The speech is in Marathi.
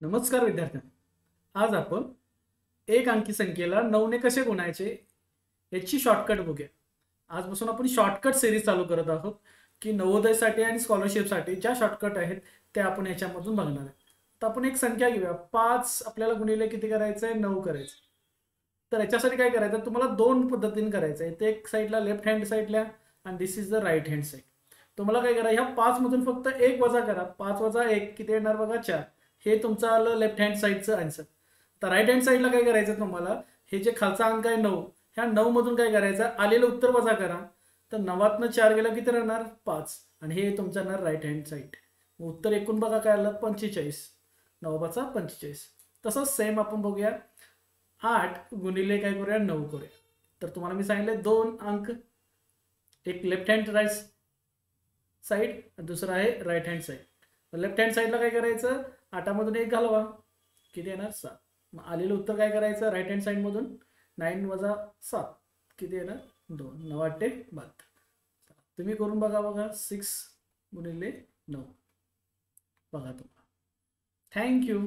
नमस्कार विद्यार्थ्यांनो, आज आपण एक अंकी संख्येला 9 ने कसे गुणायचे याची शॉर्टकट बघूया। आजपासून आपण शॉर्टकट सिरीज चालू करत आहोत की नवोदयसाठी आणि स्कॉलरशिपसाठी ज्या शॉर्टकट आहेत ते आपण याच्यामधून बघणार आहे। तर आपण एक संख्या घेऊया, 5 आपल्याला गुणिले किती करायचं आहे, 9 करायचं। तर याच्यासाठी काय करायचं, तुम्हाला दोन पद्धतीने करायचं आहे। ते एक साईडला लेफ्ट हँड साईडला आणि this is the right hand side. तुम्हाला काय करा, ह्या 5 मधून फक्त एक वजा करा। 5 वजा 1 किती येणार बघा, 4। हे तुमचं आलं लेफ्ट हँड साईडचं आन्सर। तर राईट हँड साईडला काय करायचं तुम्हाला, हे जे खालचा अंक आहे 9, ह्या 9 मधून काय करायचं, आलेलं उत्तर वजा करा। तर 9तनं 4 गेला किती राहणार, 5। आणि हे तुमचं येणार राईट हँड साईड। उत्तर एकूण बघा काय आलं, 45। 9 45। तसंच सेम आपण बघूया, 8 गुणिले काय करूया, 9 करूया। तर तुम्हाला मी सांगितले दोन अंक, एक लेफ्ट हँड राईट साईड, दुसरा आहे right hand side. Left hand साईडला काय करायचं, 8मधून 1 घालवा, किती येणार, 7। मग आलेलं उत्तर काय करायचं, राईट हँड साईडमधून 9 वजा 7 किती येणार, 2। 9 8 72। तुम्ही करून बघा 6 गुणिले 9 बघा तुम्हाला। थँक्यू।